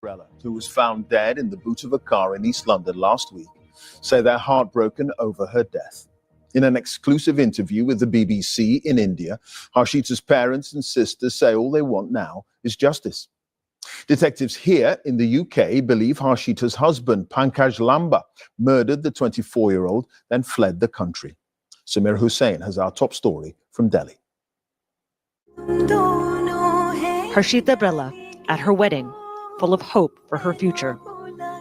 Brella, who was found dead in the boot of a car in East London last week, say they're heartbroken over her death. In an exclusive interview with the BBC in India, Harshita's parents and sisters say all they want now is justice. Detectives here in the UK believe Harshita's husband, Pankaj Lamba, murdered the 24-year-old, then fled the country. Samir Hussain has our top story from Delhi. Harshita Brella at her wedding, full of hope for her future.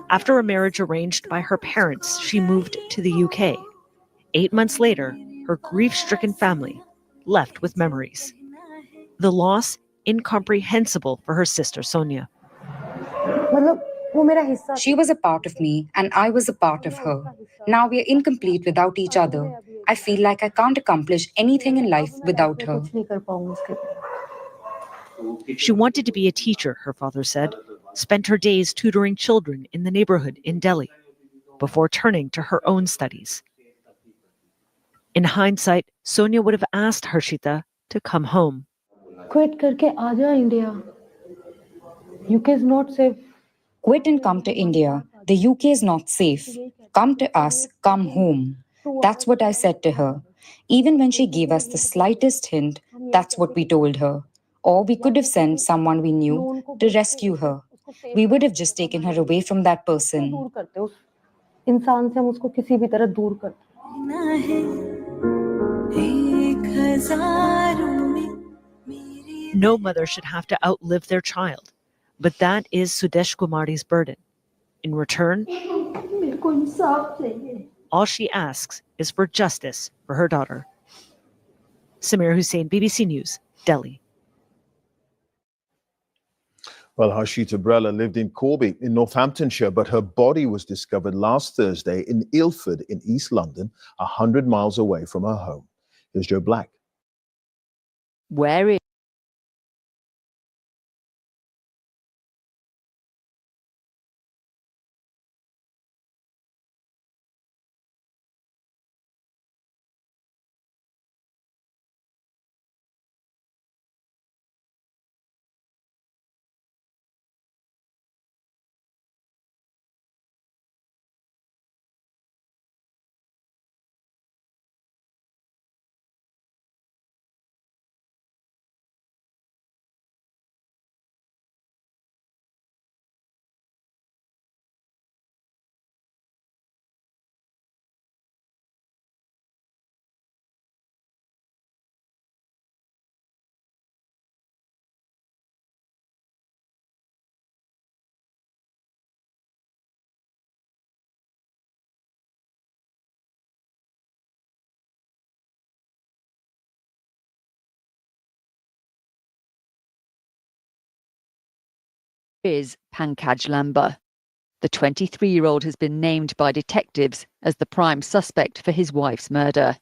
After a marriage arranged by her parents, she moved to the UK. 8 months later, her grief-stricken family left with memories. The loss incomprehensible for her sister Sonia. She was a part of me and I was a part of her. Now we are incomplete without each other. I feel like I can't accomplish anything in life without her. She wanted to be a teacher, her father said, spent her days tutoring children in the neighborhood in Delhi before turning to her own studies. In hindsight, Sonia would have asked Harshita to come home. Quit karke aaja India. UK is not safe. Quit and come to India. The UK is not safe. Come to us, come home. That's what I said to her. Even when she gave us the slightest hint, that's what we told her. Or we could have sent someone we knew to rescue her. We would have just taken her away from that person. No mother should have to outlive their child, but that is Sudesh Kumari's burden. In return, all she asks is for justice for her daughter. Samir Hussain, BBC News, Delhi. Well, Harshita Brella lived in Corby in Northamptonshire, but her body was discovered last Thursday in Ilford in East London, 100 miles away from her home. Here's Joe Black. Where is Pankaj Lamba? The 23-year-old has been named by detectives as the prime suspect for his wife's murder.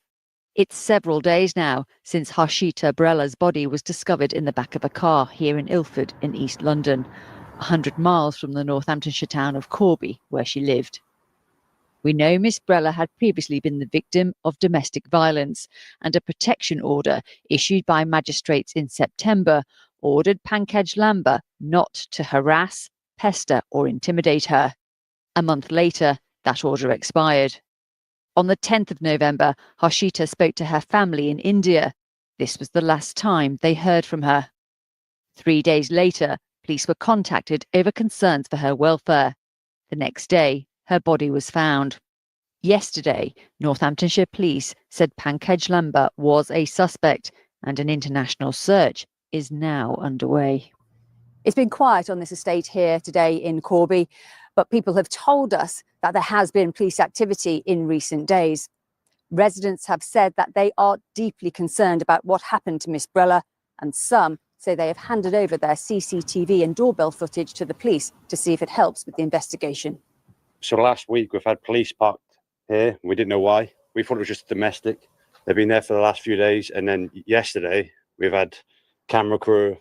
It's several days now since Harshita Brella's body was discovered in the back of a car here in Ilford in East London, 100 miles from the Northamptonshire town of Corby, where she lived. We know Miss Brella had previously been the victim of domestic violence, and a protection order issued by magistrates in September ordered Pankaj Lamba not to harass, pester or intimidate her. A month later, that order expired. On the 10th of November, Harshita spoke to her family in India. This was the last time they heard from her. 3 days later, police were contacted over concerns for her welfare. The next day, her body was found. Yesterday, Northamptonshire police said Pankaj Lamba was a suspect and an international search is now underway. It's been quiet on this estate here today in Corby, but people have told us that there has been police activity in recent days. Residents have said that they are deeply concerned about what happened to Miss Brella, and some say they have handed over their CCTV and doorbell footage to the police to see if it helps with the investigation. So last week we've had police parked here. We didn't know why. We thought it was just domestic. They've been there for the last few days, and then yesterday we've had camera crew,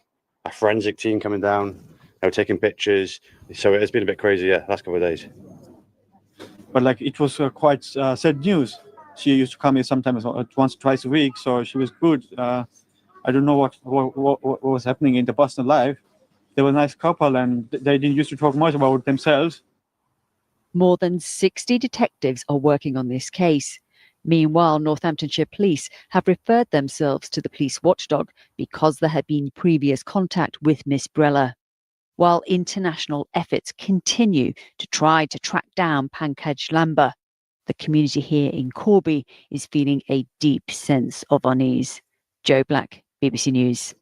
a forensic team coming down. They were taking pictures. So it's been a bit crazy, last couple of days. But like it was quite sad news. She used to come here sometimes once or twice a week, so she was good. I don't know what was happening in the personal life, they were a nice couple, and they didn't used to talk much about themselves. More than 60 detectives are working on this case. Meanwhile, Northamptonshire Police have referred themselves to the police watchdog because there had been previous contact with Miss Brella. While international efforts continue to try to track down Pankaj Lamba, the community here in Corby is feeling a deep sense of unease. Joe Black, BBC News.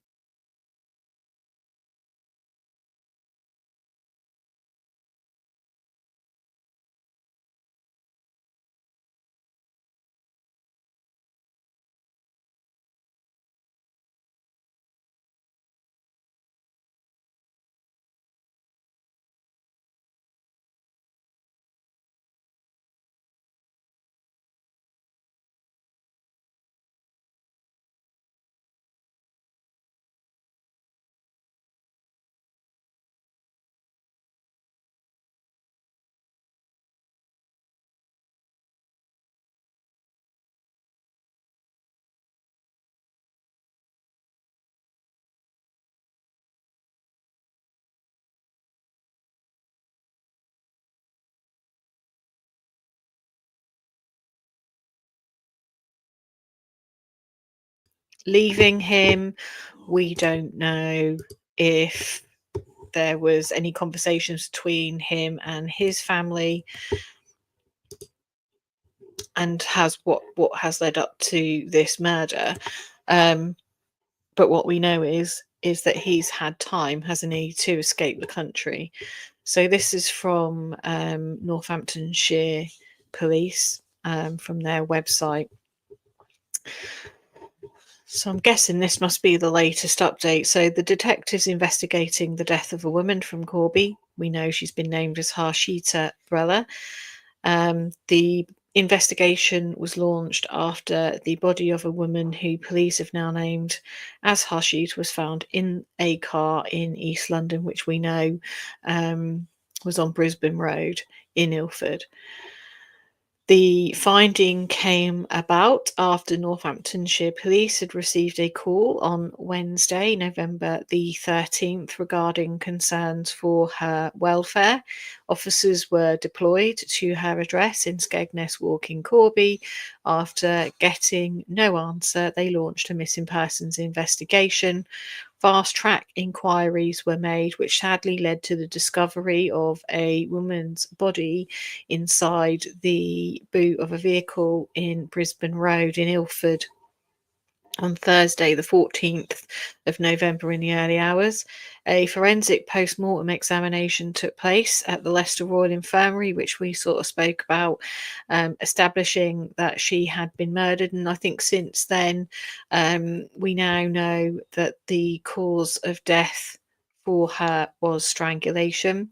Leaving him, we don't know if there was any conversations between him and his family, and what has led up to this murder. But what we know is that he's had time, hasn't he, to escape the country. So this is from Northamptonshire Police, from their website. So I'm guessing this must be the latest update. So the detectives investigating the death of a woman from Corby. We know she's been named as Harshita Brella. The investigation was launched after the body of a woman who police have now named as Harshita was found in a car in East London, which we know was on Brisbane Road in Ilford. The finding came about after Northamptonshire Police had received a call on Wednesday, November the 13th, regarding concerns for her welfare. Officers were deployed to her address in Skegness Walk in Corby. After getting no answer, they launched a missing persons investigation. Fast-track inquiries were made, which sadly led to the discovery of a woman's body inside the boot of a vehicle in Brisbane Road in Ilford on Thursday, the 14th of November in the early hours. A forensic post-mortem examination took place at the Leicester Royal Infirmary, which we sort of spoke about, establishing that she had been murdered. And I think since then, we now know that the cause of death for her was strangulation.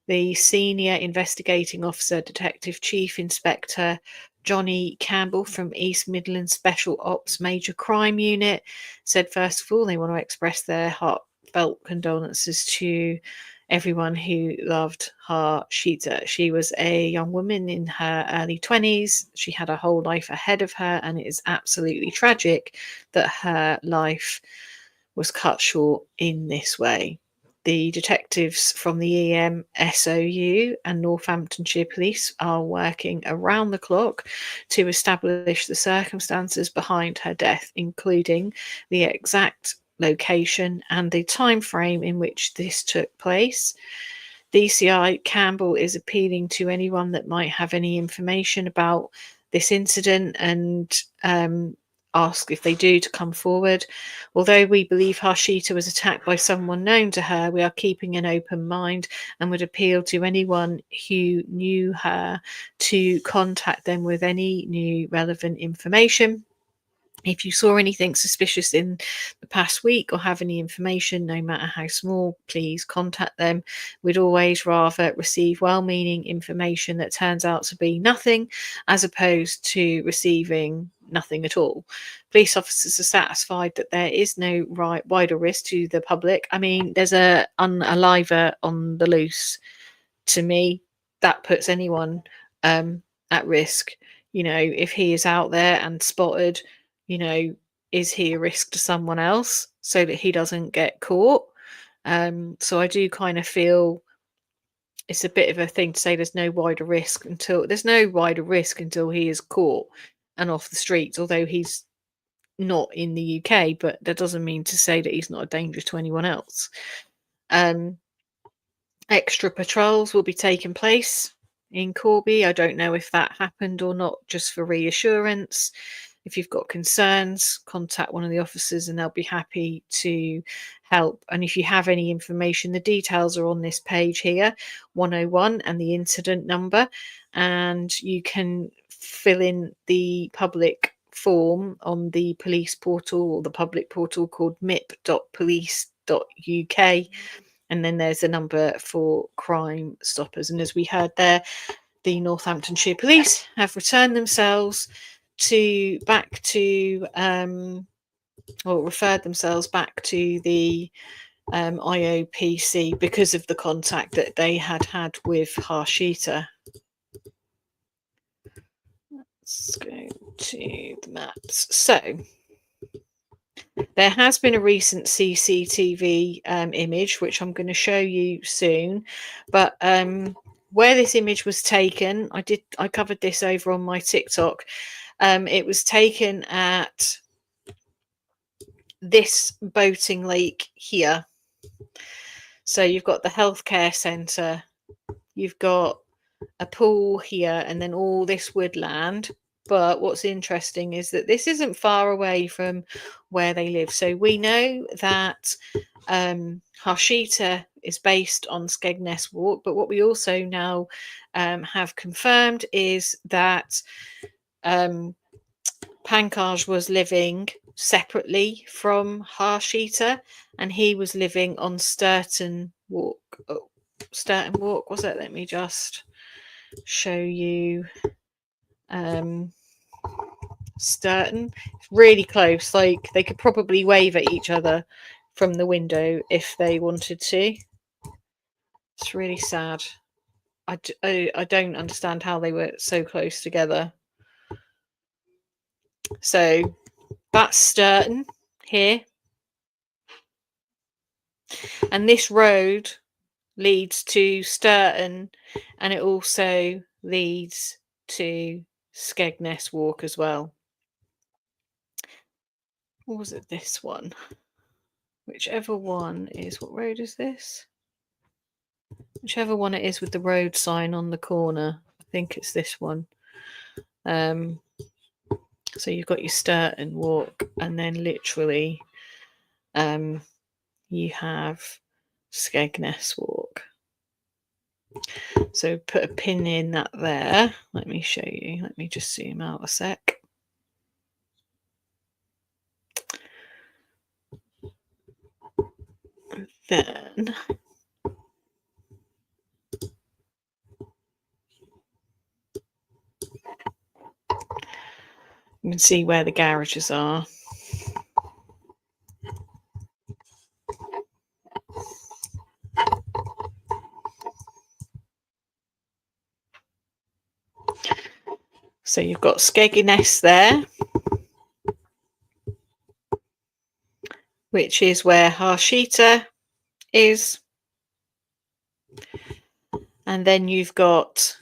The senior investigating officer, Detective Chief Inspector Johnny Campbell from East Midlands Special Ops Major Crime Unit, said first of all they want to express their heartfelt condolences to everyone who loved Harshita. She was a young woman in her early 20s. She had a whole life ahead of her, and it is absolutely tragic that her life was cut short in this way. The detectives from the EMSOU and Northamptonshire Police are working around the clock to establish the circumstances behind her death, including the exact location and the time frame in which this took place. DCI Campbell is appealing to anyone that might have any information about this incident and ask if they do to come forward. Although we believe Harshita was attacked by someone known to her, we are keeping an open mind and would appeal to anyone who knew her to contact them with any new relevant information. If you saw anything suspicious in the past week or have any information, no matter how small, please contact them. We'd always rather receive well-meaning information that turns out to be nothing, as opposed to receiving nothing at all. Police officers are satisfied that there is no wider risk to the public. I mean, there's a liver on the loose. To me, that puts anyone at risk. You know, if he is out there and spotted, you know, is he a risk to someone else so that he doesn't get caught? So I do kind of feel it's a bit of a thing to say there's no wider risk until he is caught and off the streets, although he's not in the UK, but that doesn't mean to say that he's not a danger to anyone else. Extra patrols will be taking place in Corby. I don't know if that happened or not, just for reassurance. If you've got concerns, contact one of the officers and they'll be happy to help. And if you have any information, the details are on this page here, 101, and the incident number. And you can fill in the public form on the police portal or the public portal called mip.police.uk. And then there's a number for Crime Stoppers. And as we heard there, the Northamptonshire Police have returned themselves referred themselves back to the IOPC because of the contact that they had with Harshita. Let's go to the maps. So there has been a recent CCTV image, which I'm going to show you soon. But where this image was taken, I covered this over on my TikTok. It was taken at this boating lake here. So you've got the healthcare centre, you've got a pool here, and then all this woodland. But what's interesting is that this isn't far away from where they live. So we know that Harshita is based on Skegness Walk, but what we also now have confirmed is that Pankaj was living separately from Harshita, and he was living on Sturton Walk. Oh, Sturton Walk, was it? Let me just show you. Sturton, really close. Like they could probably wave at each other from the window if they wanted to. It's really sad. I don't understand how they were so close together. So that's Sturton here, and this road leads to Sturton, and it also leads to Skegness Walk as well. Or was it this one? Whichever one is, what road is this? Whichever one it is with the road sign on the corner. I think it's this one. So you've got your Sturton Walk, and then literally you have Skegness Walk. So put a pin in that there. Let me show you. Let me just zoom out a sec. Then you can see where the garages are. So you've got Skegness there, which is where Harshita is. And then you've got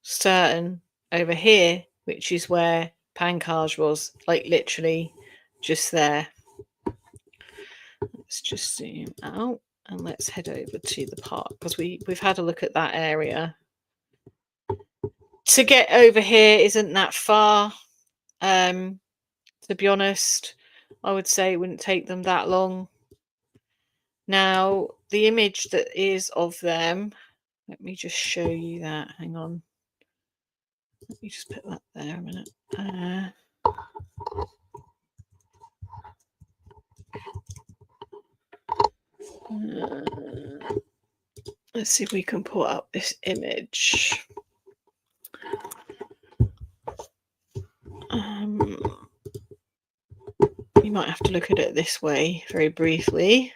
Sturton over here, which is where Pankaj was, like literally just there. Let's just zoom out and let's head over to the park, because we've had a look at that area. To get over here isn't that far. To be honest, I would say it wouldn't take them that long. Now, the image that is of them, let me just show you that. Hang on. Let me just put that there a minute. Let's see if we can pull up this image. You might have to look at it this way very briefly.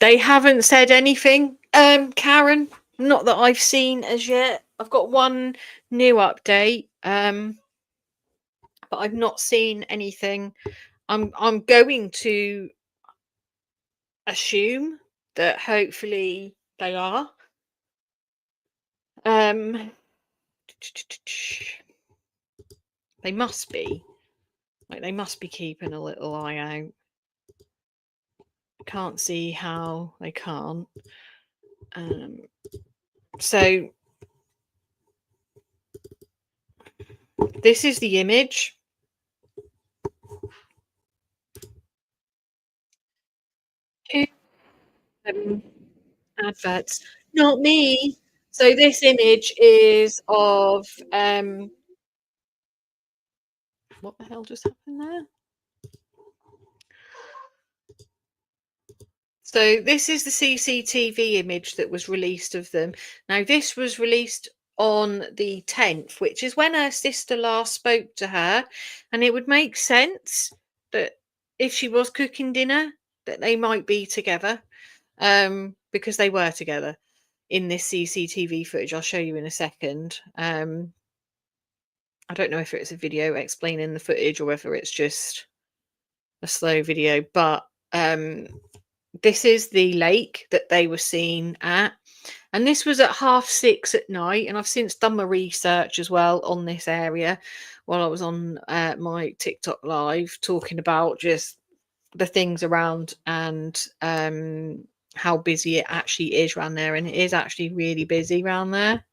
They haven't said anything, Karen, not that I've seen as yet. I've got one new update, but I've not seen anything I'm going to assume that hopefully they are. They must be. Like, they must be keeping a little eye out. Can't see how they can't. So this is the image. Adverts, not me. So this image is of what the hell just happened there? So this is the CCTV image that was released of them. Now this was released on the 10th, which is when her sister last spoke to her, and it would make sense that if she was cooking dinner that they might be together, because they were together in this CCTV footage. I'll show you in a second. I don't know if it's a video explaining the footage or whether it's just a slow video, but this is the lake that they were seen at, and this was at 6:30 at night. And I've since done my research as well on this area while I was on my TikTok live, talking about just the things around and how busy it actually is around there, and it is actually really busy around there.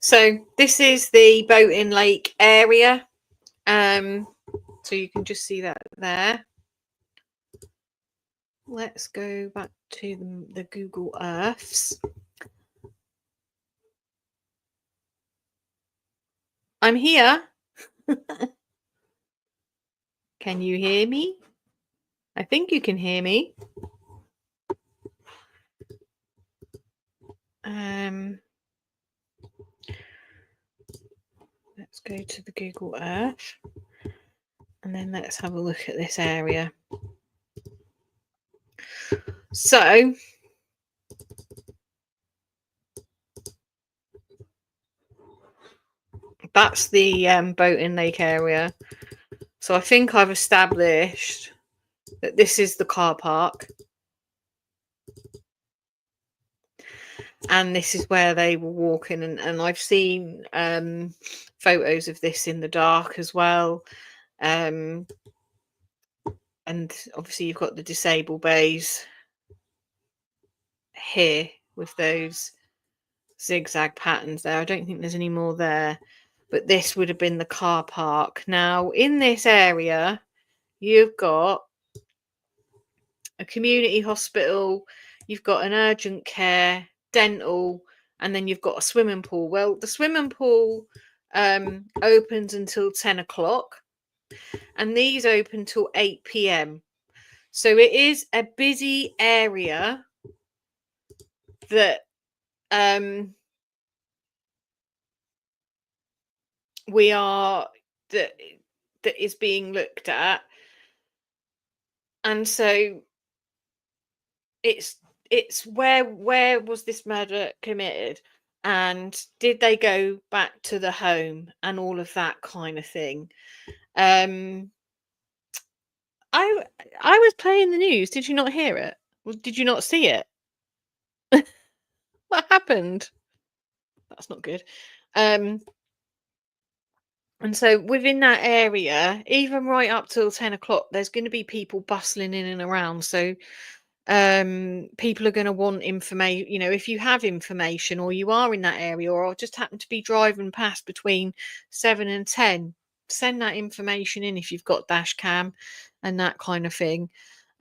So this is the Boating Lake area. So you can just see that there. Let's go back to the Google Earths. I'm here. Can you hear me? I think you can hear me. Let's go to the Google Earth. And then let's have a look at this area. So that's the boating lake area. So I think I've established that this is the car park. And this is where they were walking. And I've seen photos of this in the dark as well. And obviously you've got the disabled bays here with those zigzag patterns there. I don't think there's any more there. But this would have been the car park. Now, in this area, you've got a community hospital, you've got an urgent care, dental, and then you've got a swimming pool. Well, the swimming pool opens until 10 o'clock, and these open till 8 p.m. So it is a busy area that that is being looked at. And so it's where was this murder committed, and did they go back to the home and all of that kind of thing. I was playing the news. Did you not hear it? Did you not see it? What happened? That's not good. And so within that area, even right up till 10 o'clock, there's going to be people bustling in and around. So people are going to want information. You know, if you have information or you are in that area or just happen to be driving past between 7 and 10, send that information in if you've got dash cam and that kind of thing.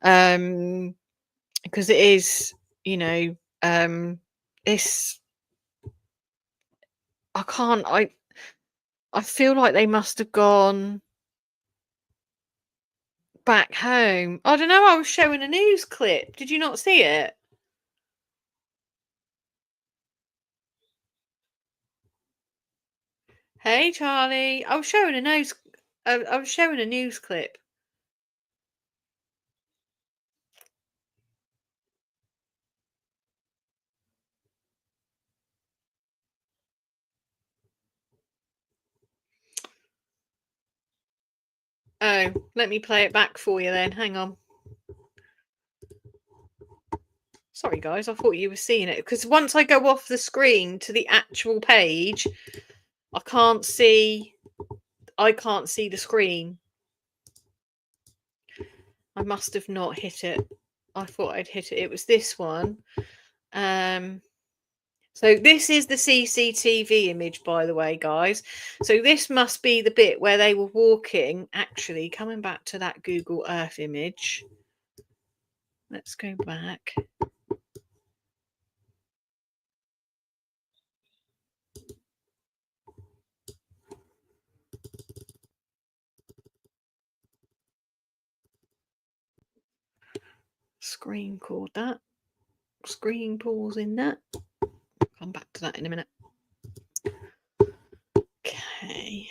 Because it is, you know, it's, I feel like they must have gone back home. I don't know. I was showing a news clip. Did you not see it? Hey, Charlie. I was showing a news clip. Oh, let me play it back for you then. Hang on. Sorry, guys. I thought you were seeing it. Because once I go off the screen to the actual page, I can't see the screen. I must have not hit it. I thought I'd hit it. It was this one. So this is the CCTV image, by the way, guys. So this must be the bit where they were walking. Actually, coming back to that Google Earth image. Let's go back. Screen record that. Screen pause in that. Come back to that in a minute. Okay.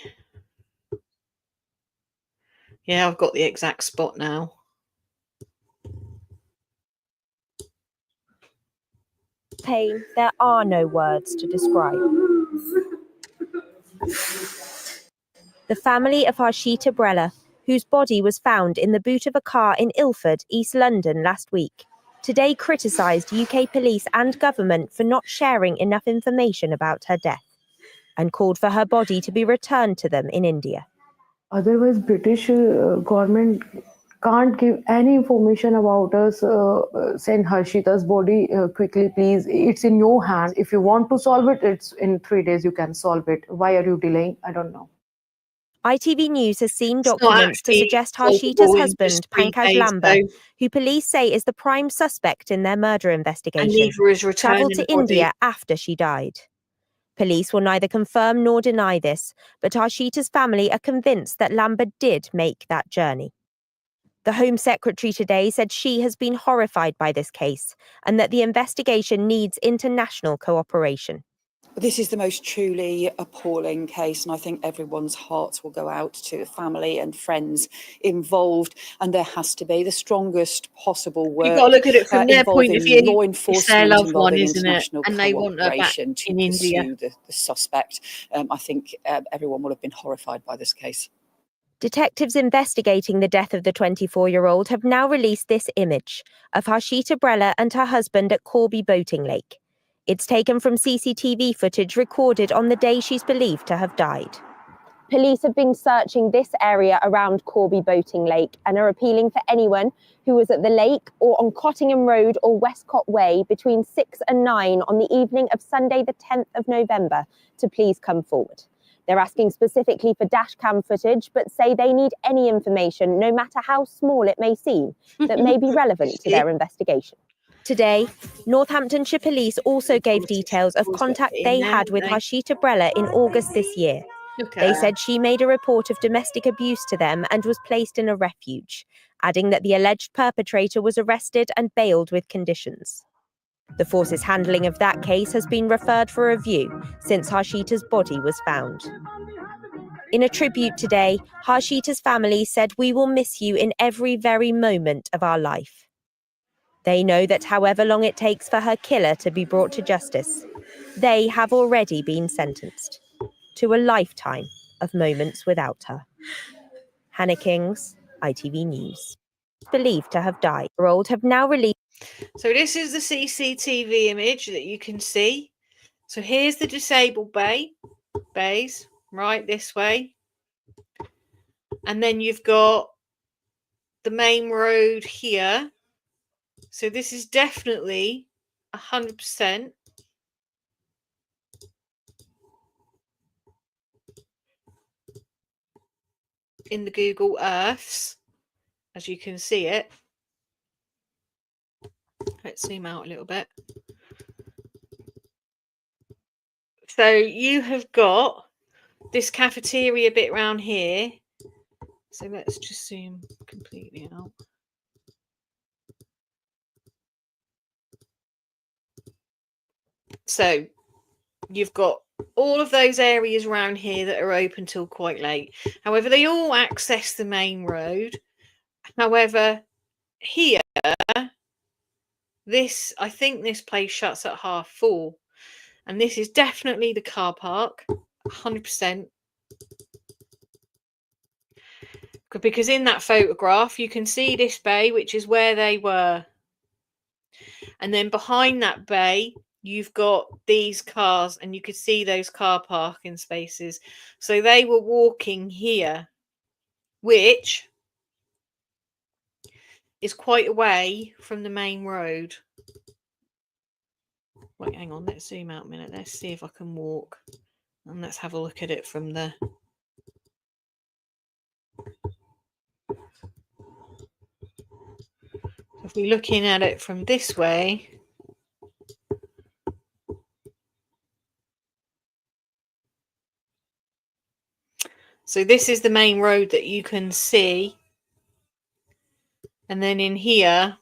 Yeah, I've got the exact spot now. Pain, there are no words to describe. The family of Harshita Brella, whose body was found in the boot of a car in Ilford, East London last week, today criticised UK police and government for not sharing enough information about her death and called for her body to be returned to them in India. Otherwise, British government can't give any information about us. Send Harshita's body quickly, please. It's in your hand. If you want to solve it, it's in 3 days you can solve it. Why are you delaying? I don't know. ITV News has seen documents to suggest Harshita's husband, Pankaj Lamba, who police say is the prime suspect in their murder investigation, travelled to India after she died. Police will neither confirm nor deny this, but Harshita's family are convinced that Lamba did make that journey. The Home Secretary today said she has been horrified by this case and that the investigation needs international cooperation. This is the most truly appalling case, and I think everyone's hearts will go out to the family and friends involved. And there has to be the strongest possible work. You've got to look at it from their point of view. Law It's their enforcement loved one, involving isn't it? international And they want her back cooperation to in India. pursue the suspect. I think everyone will have been horrified by this case. Detectives investigating the death of the 24-year-old have now released this image of Harshita Brella and her husband at Corby Boating Lake. It's taken from CCTV footage recorded on the day she's believed to have died. Police have been searching this area around Corby Boating Lake and are appealing for anyone who was at the lake or on Cottingham Road or Westcott Way between 6 and 9 on the evening of Sunday the 10th of November to please come forward. They're asking specifically for dashcam footage, but say they need any information, no matter how small it may seem, that may be relevant to their investigation. Today, Northamptonshire Police also gave details of contact they had with Harshita Brella in August this year. They said she made a report of domestic abuse to them and was placed in a refuge, adding that the alleged perpetrator was arrested and bailed with conditions. The force's handling of that case has been referred for review since Harshita's body was found. In a tribute today, Harshita's family said, "We will miss you in every very moment of our life." They know that however long it takes for her killer to be brought to justice, they have already been sentenced to a lifetime of moments without her. Hannah Kings, ITV News. Believed to have died. Old have now released. So this is the CCTV image that you can see. So here's the disabled bays, right this way. And then you've got the main road here. So this is definitely 100% in the Google Earths, as you can see it. Let's zoom out a little bit. So you have got this cafeteria bit around here. So let's just zoom completely out. So you've got all of those areas around here that are open till quite late. However, they all access the main road. However, here, I think this place shuts at 4:30. And this is definitely the car park, 100%. Because in that photograph, you can see this bay, which is where they were. And then behind that bay, you've got these cars, and you could see those car parking spaces. So they were walking here, which is quite away from the main road. Wait, hang on, let's zoom out a minute. Let's see if I can walk. And let's have a look at it from the... If we're looking at it from this way... So this is the main road that you can see. And then in here,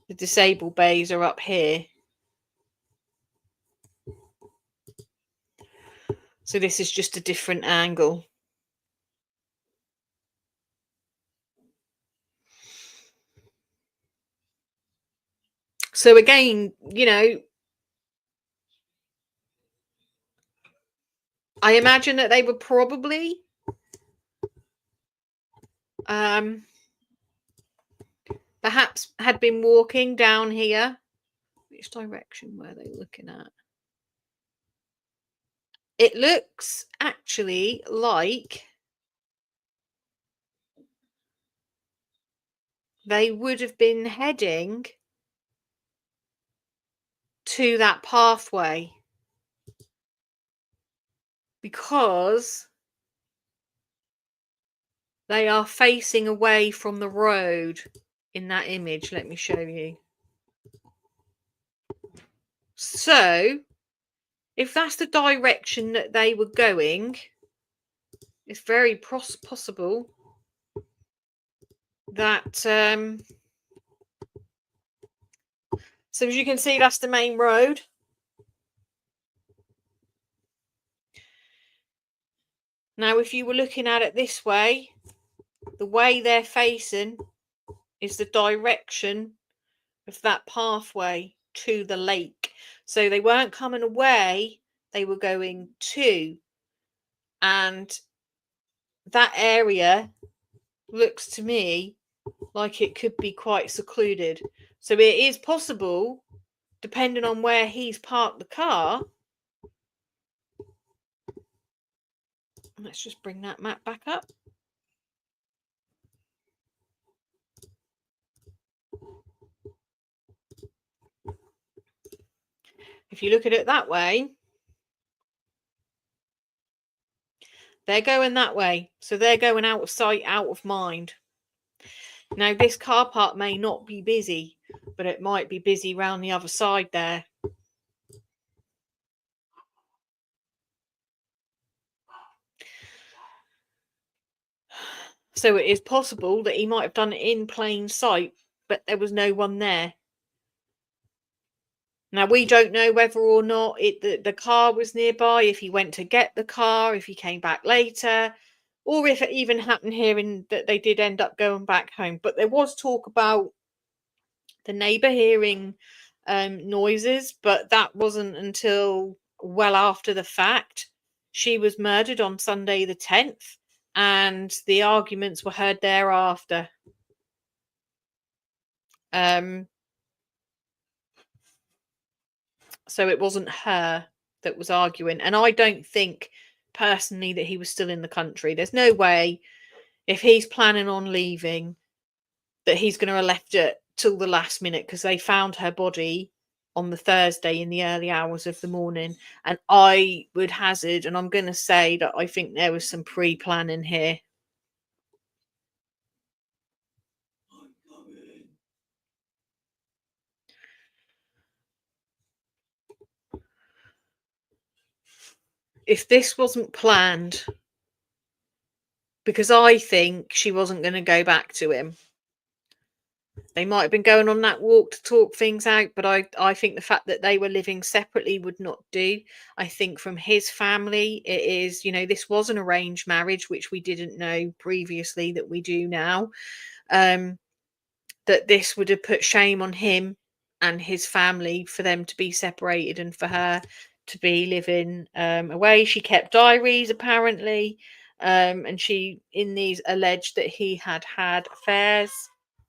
the disabled bays are up here. So this is just a different angle. So again, you know, I imagine that they were probably perhaps had been walking down here. Which direction were they looking at? It looks actually like they would have been heading to that pathway, because they are facing away from the road in that image. Let me show you. So if that's the direction that they were going, it's very possible that so So as you can see, that's the main road. Now, if you were looking at it this way, the way they're facing is the direction of that pathway to the lake. So they weren't coming away, they were going to. And that area looks to me like it could be quite secluded. So it is possible, depending on where he's parked the car. Let's just bring that map back up. If you look at it that way, they're going that way. So they're going out of sight, out of mind. Now, this car park may not be busy, but it might be busy round the other side there. So it is possible that he might have done it in plain sight, but there was no one there. Now, we don't know whether or not the car was nearby, if he went to get the car, if he came back later, or if it even happened here and that they did end up going back home. But there was talk about the neighbour hearing noises, but that wasn't until well after the fact. She was murdered on Sunday the 10th, and the arguments were heard thereafter. So it wasn't her that was arguing. And I don't think personally that he was still in the country. There's no way, if he's planning on leaving, that he's going to have left it till the last minute, because they found her body on the Thursday in the early hours of the morning. And I would hazard, and I'm going to say that I think there was some pre-planning here. If this wasn't planned, because I think she wasn't going to go back to him. They might have been going on that walk to talk things out, but I think the fact that they were living separately would not do. I think from his family, it is, you know, this was an arranged marriage, which we didn't know previously that we do now. That this would have put shame on him and his family for them to be separated and for her to be living away. She kept diaries, apparently, and she, in these, alleged that he had had affairs.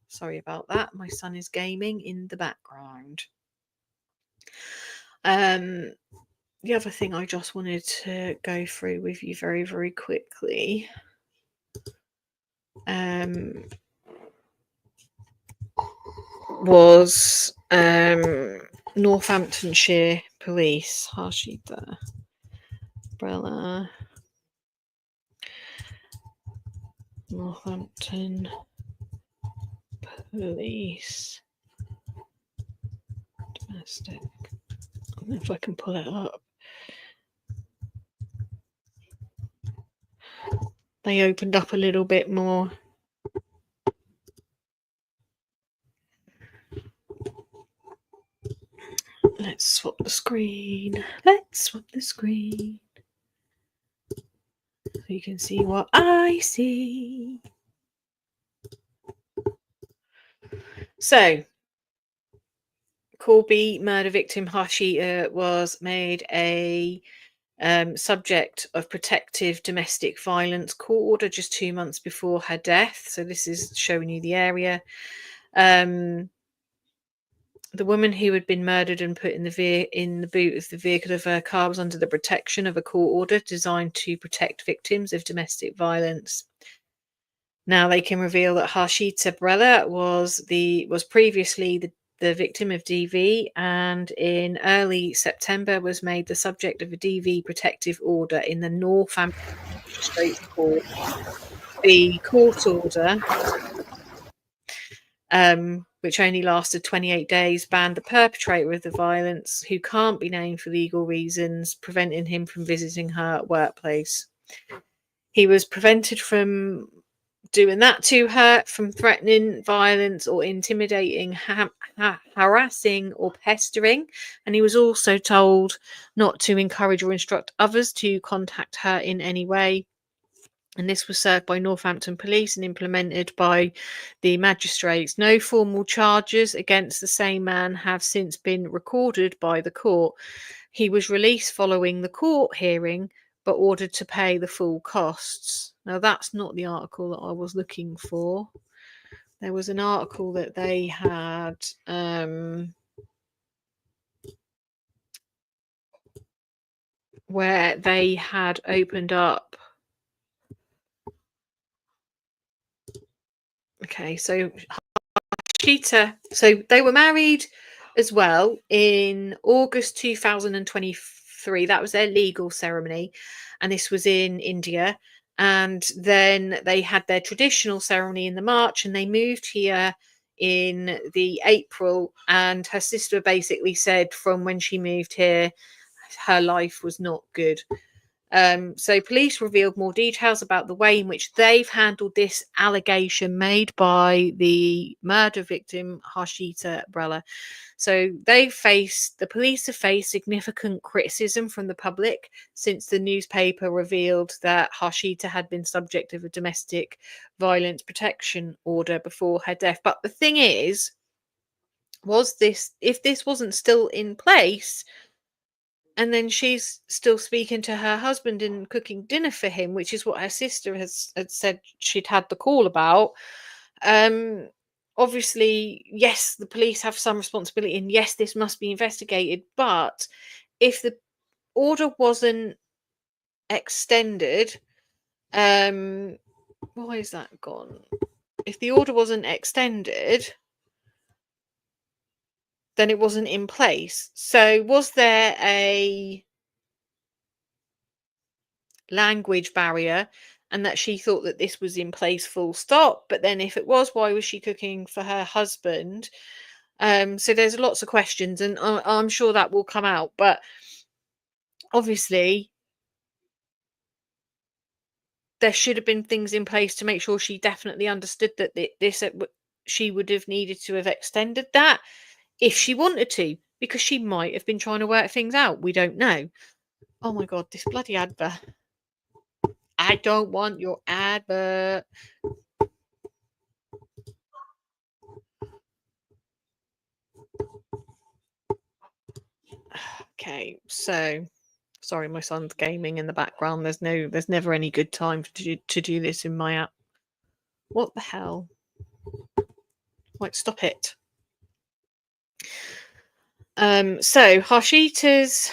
Sorry about that. My son is gaming in the background. The other thing I just wanted to go through with you very, very quickly was Northamptonshire Police, Harshita Brella, Northampton Police, domestic. I don't know if I can pull it up. They opened up a little bit more. Let's swap the screen. Let's swap the screen. So you can see what I see. So, Corby murder victim Harshita was made a subject of protective domestic violence court order just 2 months before her death. So this is showing you the area. The woman who had been murdered and put in the boot of the vehicle of her car was under the protection of a court order designed to protect victims of domestic violence. Now they can reveal that Harshita Brella was previously the victim of DV, and in early September was made the subject of a DV protective order in the Northampton Magistrates Court. The court order, which only lasted 28 days, banned the perpetrator of the violence, who can't be named for legal reasons, preventing him from visiting her workplace. He was prevented from doing that to her, from threatening, violence, or intimidating, harassing, or pestering. And he was also told not to encourage or instruct others to contact her in any way. And this was served by Northampton Police and implemented by the magistrates. No formal charges against the same man have since been recorded by the court. He was released following the court hearing, but ordered to pay the full costs. Now, that's not the article that I was looking for. There was an article that they had where they had opened up. Okay, so Harshita, so they were married as well in August 2023. That was their legal ceremony, and this was in India. And then they had their traditional ceremony in the March, and they moved here in the April. And her sister basically said from when she moved here, her life was not good. So police revealed more details about the way in which they've handled this allegation made by the murder victim, Harshita Brella. So the police have faced significant criticism from the public since the newspaper revealed that Harshita had been subject of a domestic violence protection order before her death. But the thing is, if this wasn't still in place, and then she's still speaking to her husband and cooking dinner for him, which is what her sister had said she'd had the call about. Obviously, yes, the police have some responsibility, and yes, this must be investigated. But if the order wasn't extended, why is that gone? If the order wasn't extended, then it wasn't in place. So was there a language barrier, and that she thought that this was in place full stop? But then if it was, why was she cooking for her husband? So there's lots of questions, and I'm sure that will come out. But obviously there should have been things in place to make sure she definitely understood that she would have needed to have extended that if she wanted to, because she might have been trying to work things out. We don't know. Oh my god, this bloody advert. I don't want your advert. Okay, so sorry, my son's gaming in the background. There's never any good time to do this in my app. What the hell? Right, stop it. So Harshita's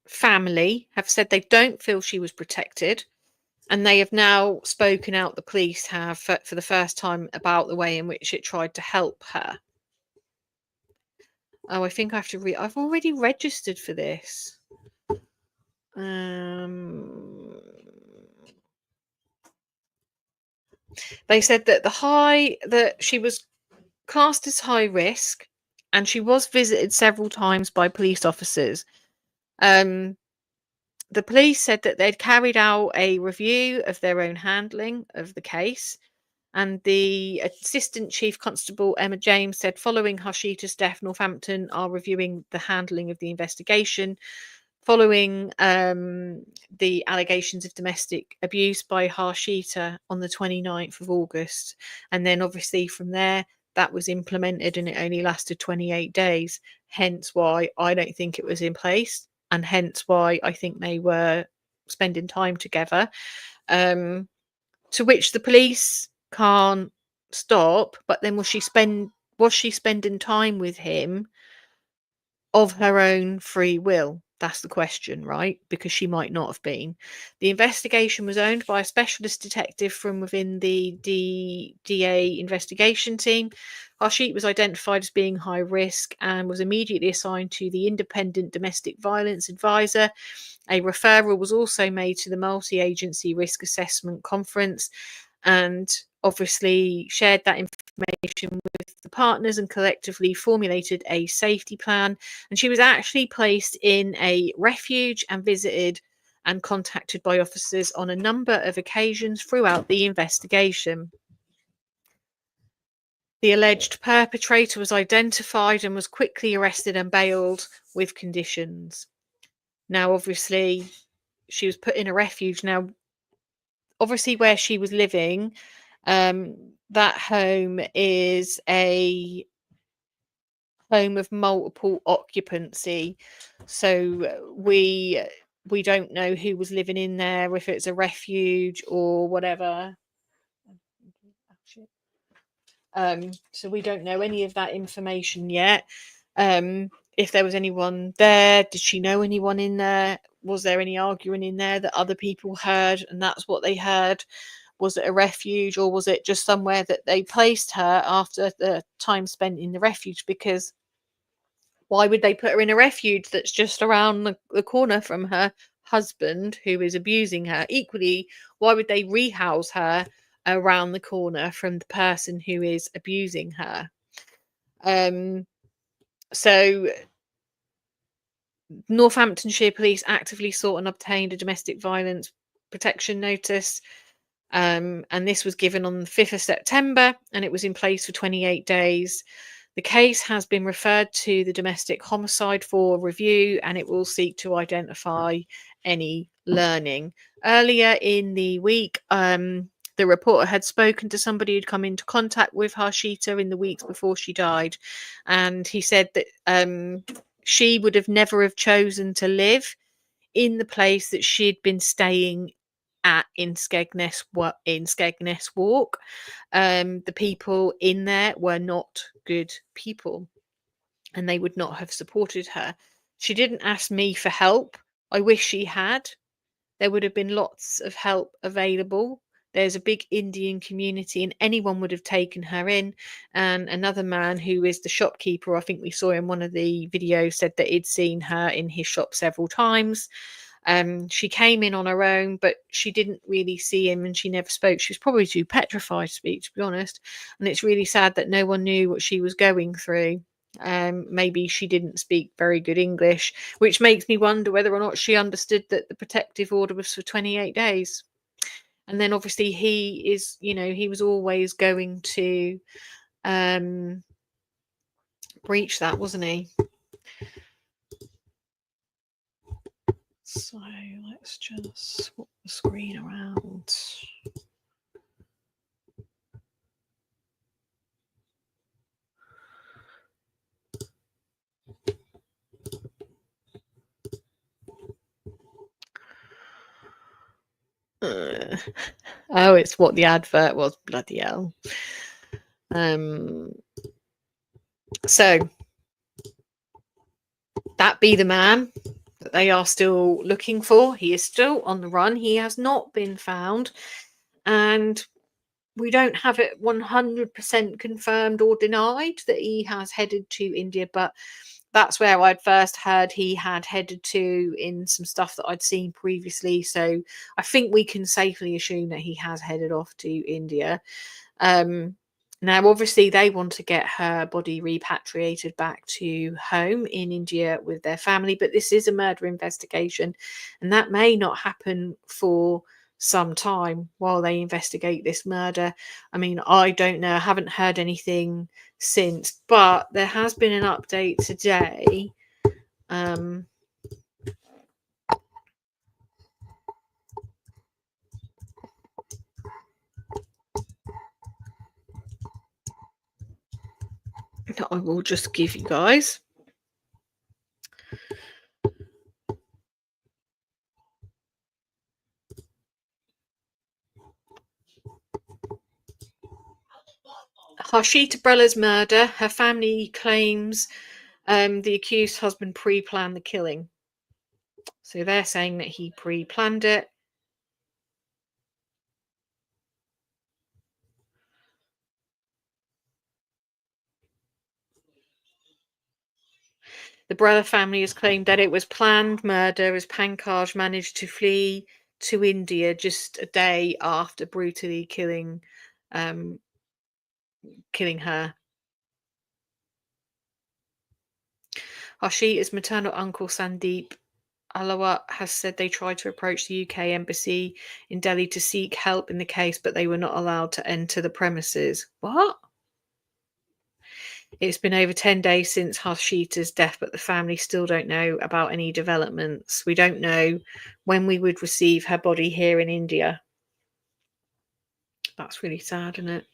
family have said they don't feel she was protected, and they have now spoken out. The police have for the first time about the way in which it tried to help her. Oh, I think I have to I've already registered for this. They said that she was classed as high risk, and she was visited several times by police officers. The police said that they'd carried out a review of their own handling of the case, and the Assistant Chief Constable Emma James said, following Harshita's death, Northampton are reviewing the handling of the investigation following the allegations of domestic abuse by Harshita on the 29th of August. And then obviously from there, that was implemented, and it only lasted 28 days. Hence why I don't think it was in place, and hence why I think they were spending time together, to which the police can't stop. But then was she spending time with him of her own free will? That's the question, right? Because she might not have been. The investigation was owned by a specialist detective from within the DA investigation team. Harshita was identified as being high risk and was immediately assigned to the independent domestic violence advisor. A referral was also made to the multi-agency risk assessment conference, and obviously shared that information with the partners and collectively formulated a safety plan. And she was actually placed in a refuge and visited and contacted by officers on a number of occasions throughout the investigation. The alleged perpetrator was identified and was quickly arrested and bailed with conditions. Now, obviously, she was put in a refuge. Now, obviously, where she was living, that home is a home of multiple occupancy. So we don't know who was living in there, if it's a refuge or whatever. So we don't know any of that information yet. If there was anyone there, did she know anyone in there? Was there any arguing in there that other people heard and that's what they heard? Was it a refuge, or was it just somewhere that they placed her after the time spent in the refuge? Because why would they put her in a refuge that's just around the corner from her husband who is abusing her? Equally, why would they rehouse her around the corner from the person who is abusing her? So Northamptonshire Police actively sought and obtained a domestic violence protection notice. And this was given on the 5th of September, and it was in place for 28 days. The case has been referred to the domestic homicide for review, and it will seek to identify any learning. Earlier in the week, the reporter had spoken to somebody who'd come into contact with Harshita in the weeks before she died, and he said that she would have never have chosen to live in the place that she'd been staying at in Skegness Walk. The people in there were not good people, and they would not have supported her. She didn't ask me for help. I wish she had. There would have been lots of help available. There's a big Indian community, and anyone would have taken her in. And another man who is the shopkeeper, I think we saw in one of the videos, said that he'd seen her in his shop several times. She came in on her own, but she didn't really see him, and she never spoke. She was probably too petrified to speak, to be honest. And it's really sad that no one knew what she was going through. Maybe she didn't speak very good English, which makes me wonder whether or not she understood that the protective order was for 28 days. And then obviously he was always going to breach that, wasn't he? So let's just swap the screen around. Oh, it's what the advert was. Bloody hell. So that be the man that they are still looking for. He is still on the run. He has not been found, and we don't have it 100% confirmed or denied that he has headed to India, but that's where I'd first heard he had headed to in some stuff that I'd seen previously. So I think we can safely assume that he has headed off to India. Now, obviously, they want to get her body repatriated back to home in India with their family, but this is a murder investigation, and that may not happen for some time while they investigate this murder. I mean, I don't know. I haven't heard anything since, but there has been an update today. That I will just give you guys. Harshita Brella's murder. Her family claims the accused husband pre-planned the killing. So they're saying that he pre-planned it. The Brella family has claimed that it was planned murder as Pankaj managed to flee to India just a day after brutally killing her. Harshita's maternal uncle Sandeep Alawat has said they tried to approach the UK embassy in Delhi to seek help in the case, but they were not allowed to enter the premises. What? It's been over 10 days since Harshita's death, but the family still don't know about any developments. We don't know when we would receive her body here in India. That's really sad, isn't it?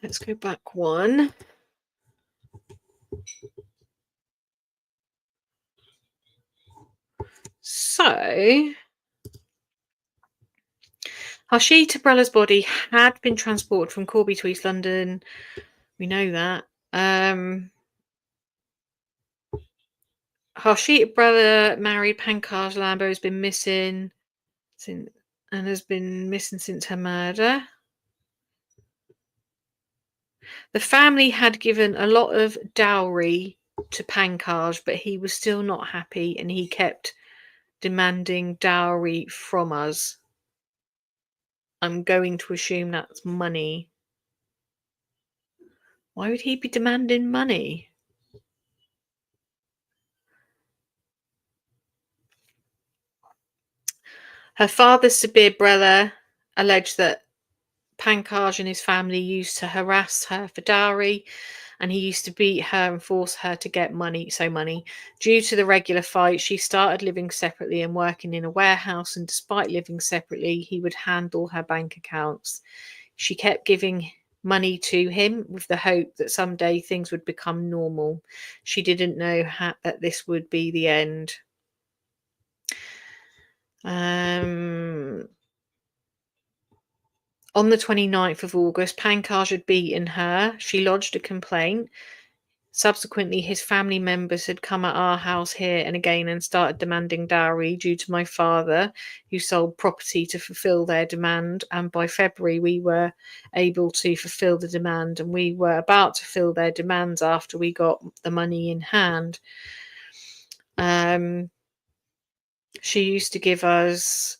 Let's go back one. So, Harshita Brella's body had been transported from Corby to East London. We know that. Harshita Brella married Pankaj Lamba, has been missing since her murder. The family had given a lot of dowry to Pankaj, but he was still not happy and he kept demanding dowry from us. I'm going to assume that's money. Why would he be demanding money? Her father, Sabir Brella, alleged that Pankaj and his family used to harass her for dowry, and he used to beat her and force her to get money. Due to the regular fight, she started living separately and working in a warehouse, and despite living separately, he would handle her bank accounts. She kept giving money to him with the hope that someday things would become normal. She didn't know that this would be the end. On the 29th of August, Pankaj had beaten her. She lodged a complaint. Subsequently, his family members had come at our house here and again and started demanding dowry due to my father, who sold property to fulfill their demand. And by February, we were able to fulfill the demand, and we were about to fill their demands after we got the money in hand. She used to give us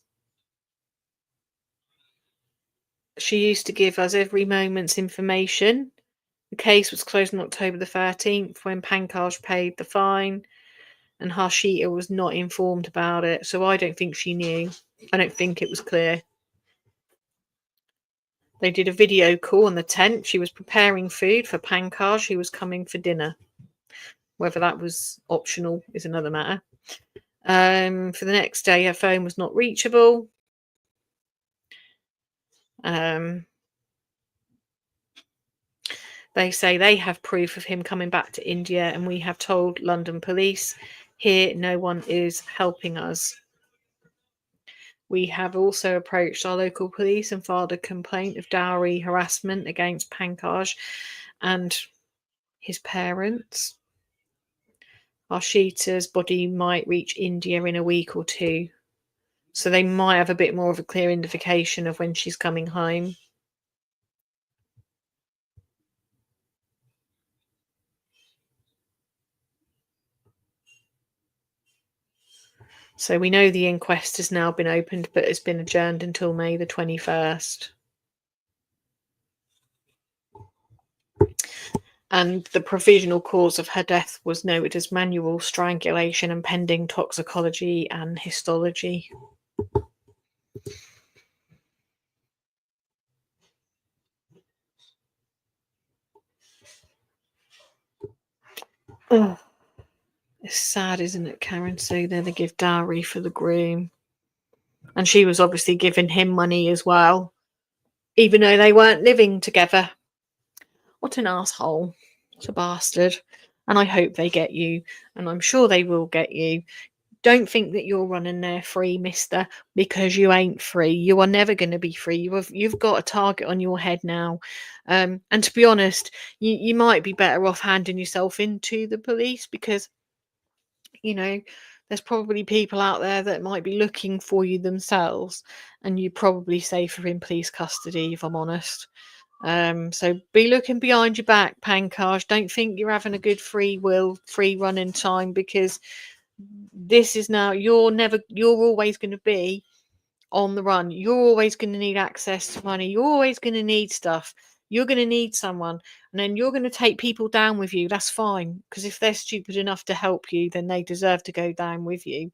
every moment's information. The case was closed on October the 13th when Pankaj paid the fine, and Harshita was not informed about it. So I don't think she knew. I don't think it was clear. They did a video call on the 10th. She was preparing food for Pankaj, who was coming for dinner. Whether that was optional is another matter. For the next day, her phone was not reachable. They say they have proof of him coming back to India, and we have told London police. Here, no one is helping us. We have also approached our local police and filed a complaint of dowry harassment against Pankaj and his parents. Harshita's body might reach India in a week or two, so they might have a bit more of a clear indication of when she's coming home. So we know the inquest has now been opened, but it's been adjourned until May the 21st. And the provisional cause of her death was noted as manual strangulation and pending toxicology and histology. Ugh. It's sad, isn't it, Karen? So there they give dowry for the groom. And she was obviously giving him money as well, even though they weren't living together. What an asshole. What a bastard. And I hope they get you, and I'm sure they will get you. Don't think that you're running there free, mister, because you ain't free. You are never going to be free. You've got a target on your head now. And to be honest, you might be better off handing yourself into the police, because, you know, there's probably people out there that might be looking for you themselves, and you're probably safer in police custody, if I'm honest. So be looking behind your back, Pankaj. Don't think you're having a good free running time, because this is now, you're always going to be on the run. You're always going to need access to money. You're always going to need stuff. You're going to need someone, and then you're going to take people down with you. That's fine, because if they're stupid enough to help you, then they deserve to go down with you.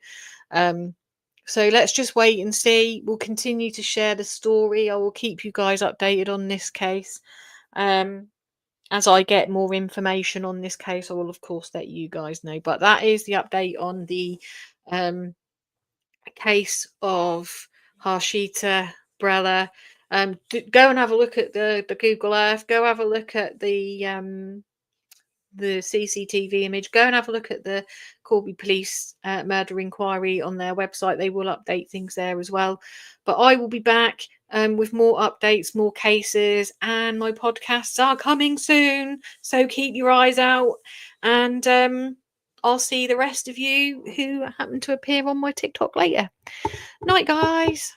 So let's just wait and see. We'll continue to share the story. I will keep you guys updated on this case. As I get more information on this case, I will of course let you guys know. But that is the update on the case of Harshita Brella. Go and have a look at the Google Earth. Go have a look at the CCTV image. Go and have a look at the Corby Police murder inquiry on their website. They will update things there as well. But I will be back with more updates, more cases, and my podcasts are coming soon. So keep your eyes out, and I'll see the rest of you who happen to appear on my TikTok later. Night, guys.